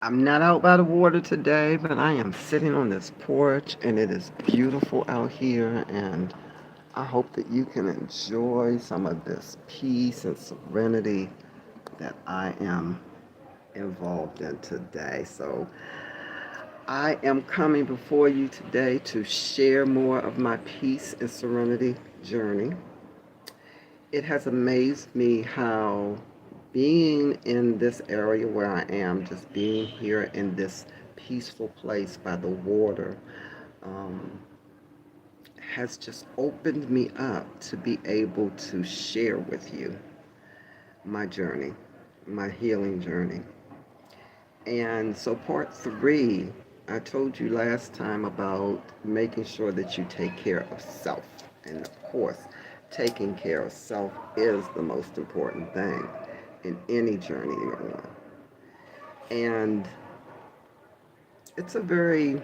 I'm not out by the water today, but I am sitting on this porch and it is beautiful out here. And I hope that you can enjoy some of this peace and serenity that I am involved in today. So I am coming before you today to share more of my peace and serenity journey. It has amazed me how being in this area where I am, just being here in this peaceful place by the water, um, has just opened me up to be able to share with you my journey, my healing journey. And so, part three, I told you last time about making sure that you take care of self. And of course, taking care of self is the most important thing in any journey you're on. And it's a very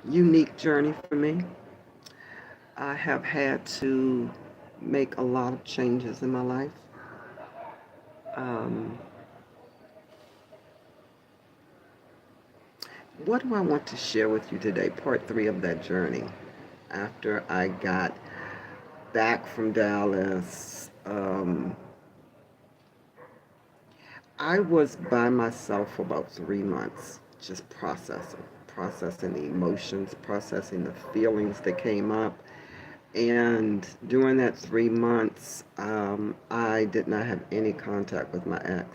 unique journey for me. I have had to make a lot of changes in my life. Um, what do I want to share with you today? Part three of that journey. After I got back from Dallas, I was by myself for about 3 months, just processing the emotions, processing the feelings that came up. And during that 3 months, I did not have any contact with my ex.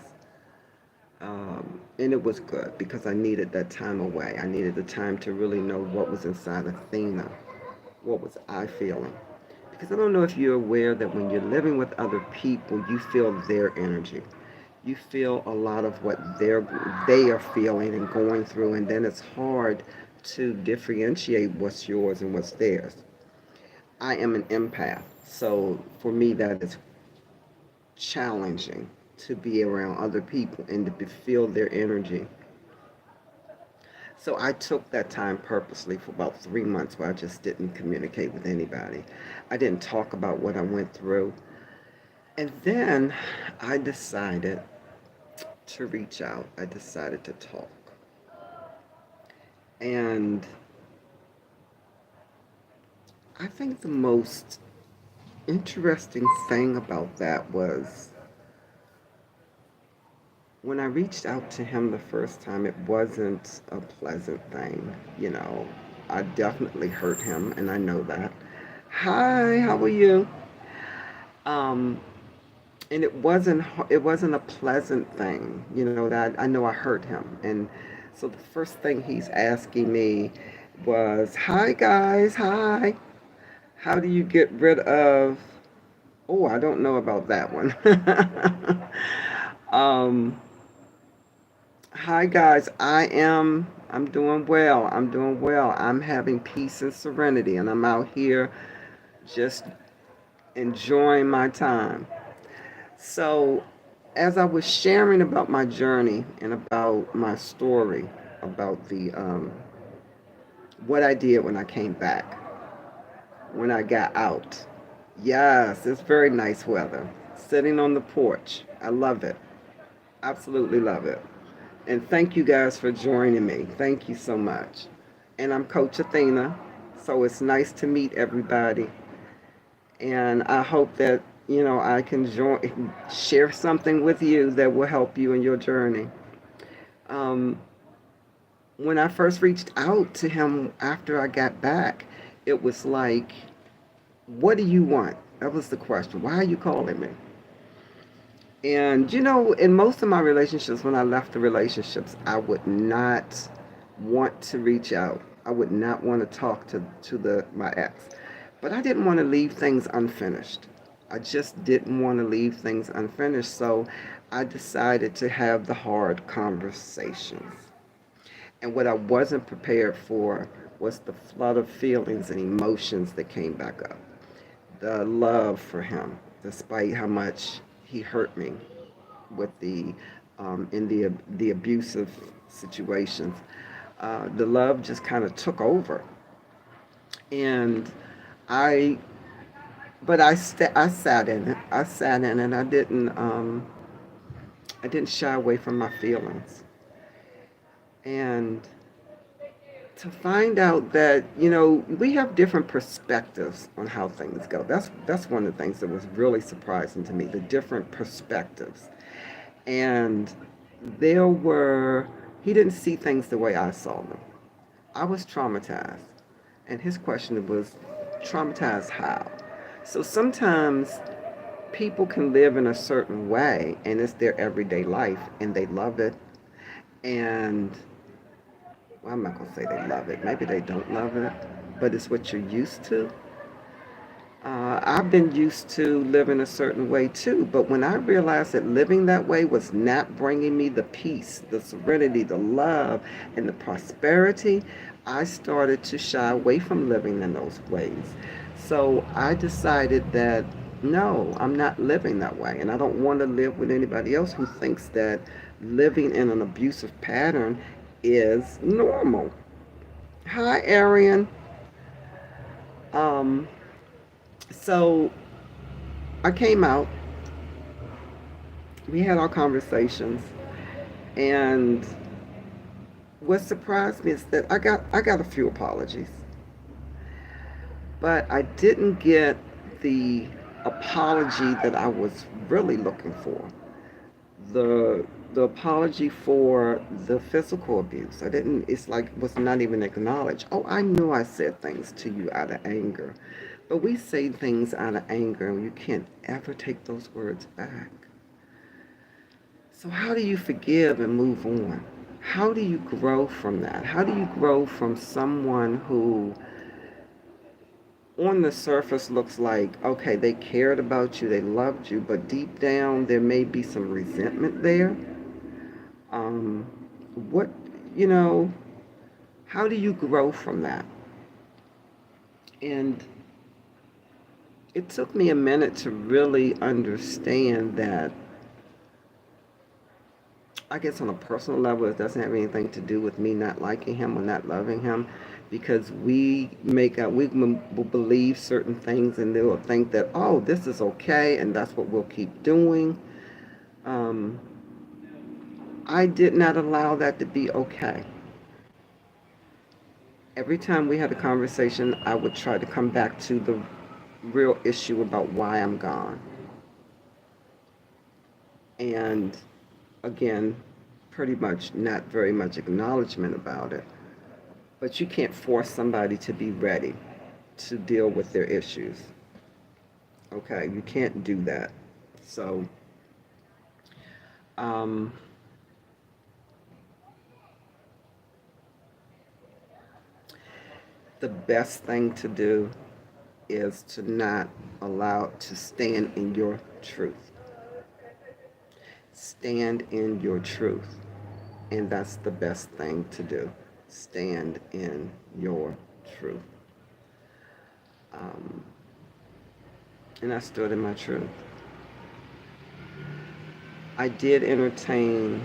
And it was good because I needed that time away. I needed the time to really know what was inside Athena. What was I feeling? Because I don't know if you're aware that when you're living with other people, you feel their energy. You feel a lot of what they are feeling and going through, and then it's hard to differentiate what's yours and what's theirs. I am an empath, so for me that is challenging to be around other people and to feel their energy. So I took that time purposely for about 3 months where I just didn't communicate with anybody. I didn't talk about what I went through. And then I decided to reach out. I decided to talk. And I think the most interesting thing about that was when I reached out to him the first time, it wasn't a pleasant thing. You know, I definitely hurt him, and I know that. Hi, how are you? Um, and it wasn't a pleasant thing. You know that I know I hurt him, and so the first thing he's asking me was, "Hi guys, hi. How do you get rid of?" Oh, I don't know about that one. um, Hi guys, I'm doing well. I'm doing well. I'm having peace and serenity and I'm out here just enjoying my time. So, as I was sharing about my journey and about my story, about the what I did when I came back, when I got out. Yes, it's very nice weather. Sitting on the porch. I love it. Absolutely love it. And thank you guys for joining me. Thank you so much. And I'm Coach Athena. So it's nice to meet everybody. And I hope that, I can share something with you that will help you in your journey. Um, when I first reached out to him after I got back, it was like, what do you want? That was the question. Why are you calling me? And in most of my relationships, when I left the relationships, I would not want to reach out. I would not want to talk to my ex. But I didn't want to leave things unfinished. I just didn't want to leave things unfinished. So I decided to have the hard conversations. And what I wasn't prepared for was the flood of feelings and emotions that came back up. The love for him, despite how much he hurt me with the abusive situations. The love just kind of took over, and I I sat in it. I sat in it. I didn't. I didn't shy away from my feelings. And to find out that, we have different perspectives on how things go. That's one of the things that was really surprising to me, the different perspectives. And there were he didn't see things the way I saw them. I was traumatized. And his question was, traumatized how? So sometimes people can live in a certain way and it's their everyday life and they love it. And well, I'm not going to say they love it. Maybe they don't love it, but it's what you're used to. I've been used to living a certain way too, but when I realized that living that way was not bringing me the peace, the serenity, the love, and the prosperity, I started to shy away from living in those ways. So I decided that no, I'm not living that way, and I don't want to live with anybody else who thinks that living in an abusive pattern is normal. Hi, Arian. Um, so I came out, we had our conversations, and what surprised me is that I got a few apologies, but I didn't get the apology that I was really looking for. The the apology for the physical abuse. I didn't it's like was not even acknowledged. Oh, I knew I said things to you out of anger. But we say things out of anger and you can't ever take those words back. So, how do you forgive and move on? How do you grow from that? How do you grow from someone who, on the surface, looks like, okay, they cared about you, they loved you, but deep down, there may be some resentment there? Um, what, you know, how do you grow from that? And it took me a minute to really understand that I guess on a personal level, it doesn't have anything to do with me not liking him or not loving him, because we will believe certain things and they will think that, oh, this is okay and that's what we'll keep doing. Um, I did not allow that to be okay. Every time we had a conversation, I would try to come back to the real issue about why I'm gone. And again, pretty much not very much acknowledgement about it. But you can't force somebody to be ready to deal with their issues. Okay, you can't do that. So, um, the best thing to do is to not allow to stand in your truth. Stand in your truth. And that's the best thing to do. Stand in your truth. Um, and I stood in my truth. I did entertain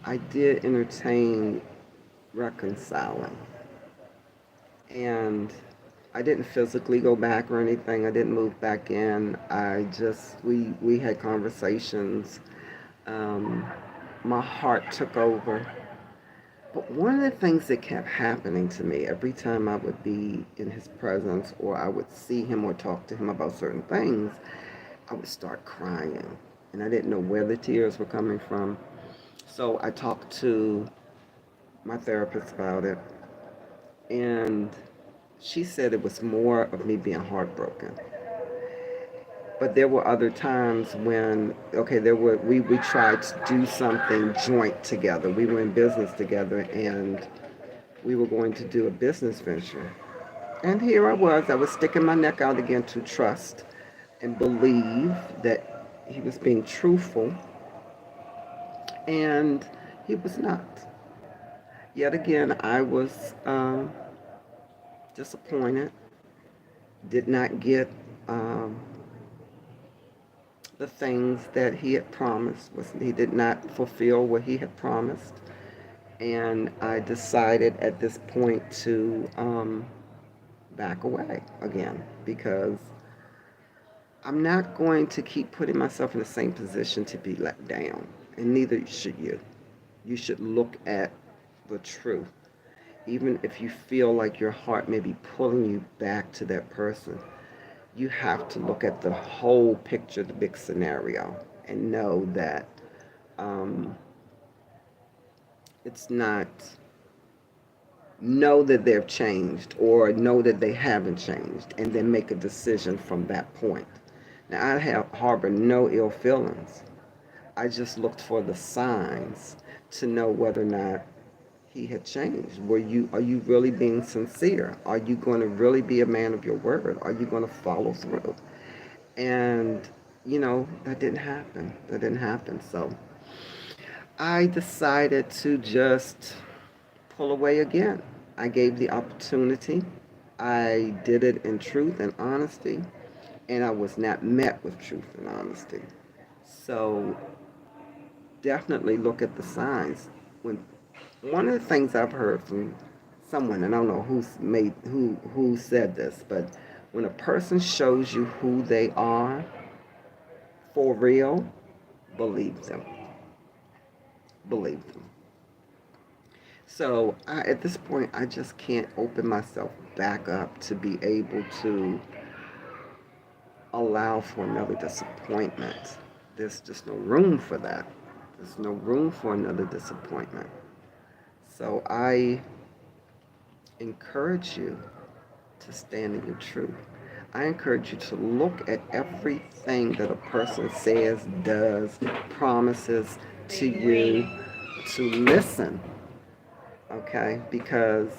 I did entertain reconciling. And I didn't physically go back or anything. I didn't move back in. We had conversations. Um, my heart took over. But one of the things that kept happening to me every time I would be in his presence or I would see him or talk to him about certain things, I would start crying. And I didn't know where the tears were coming from. So I talked to my therapist about it, and she said it was more of me being heartbroken. But there were other times when, okay, we tried to do something joint together. We were in business together and we were going to do a business venture. And here I was sticking my neck out again to trust and believe that he was being truthful, and he was not. Yet again, I was disappointed, did not get um, the things that he had promised. He did not fulfill what he had promised. And I decided at this point to back away again because I'm not going to keep putting myself in the same position to be let down, and neither should you. You should look at the truth. Even if you feel like your heart may be pulling you back to that person, you have to look at the whole picture, the big scenario, and know that um, it's not, know that they've changed or know that they haven't changed, and then make a decision from that point. Now, I have harbored no ill feelings. I just looked for the signs to know whether or not he had changed. Are you really being sincere? Are you going to really be a man of your word? Are you going to follow through? And that didn't happen. That didn't happen. So I decided to just pull away again. I gave the opportunity. I did it in truth and honesty, and I was not met with truth and honesty. So definitely look at the signs. When one of the things I've heard from someone, and I don't know who said this, but when a person shows you who they are for real, believe them. Believe them. So at this point, I just can't open myself back up to be able to allow for another disappointment. There's just no room for that. There's no room for another disappointment. So I encourage you to stand in your truth. I encourage you to look at everything that a person says, does, promises to you, to listen, okay? Because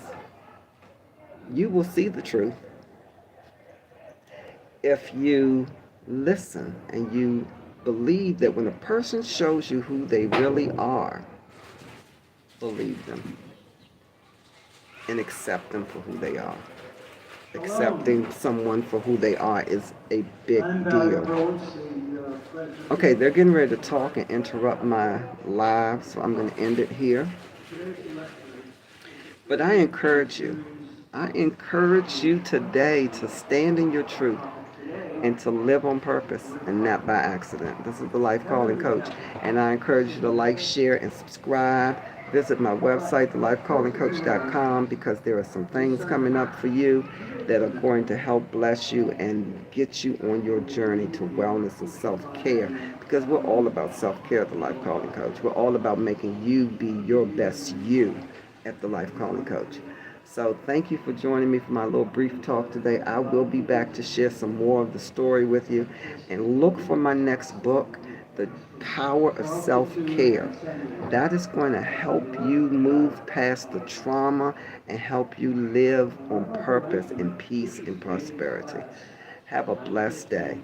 you will see the truth if you listen and you believe that when a person shows you who they really are, believe them and accept them for who they are. Accepting someone for who they are is a big deal. Okay, they're getting ready to talk and interrupt my live, so I'm going to end it here. But I encourage you today to stand in your truth and to live on purpose and not by accident. This is the Life Calling Coach, and I encourage you to like, share, and subscribe. Visit my website, thelifecallingcoach.com, because there are some things coming up for you that are going to help bless you and get you on your journey to wellness and self-care, because we're all about self-care at the Life Calling Coach. We're all about making you be your best you at the Life Calling Coach. So thank you for joining me for my little brief talk today. I will be back to share some more of the story with you, and look for my next book, The Power of Self-Care. That is going to help you move past the trauma and help you live on purpose in peace and prosperity. Have a blessed day.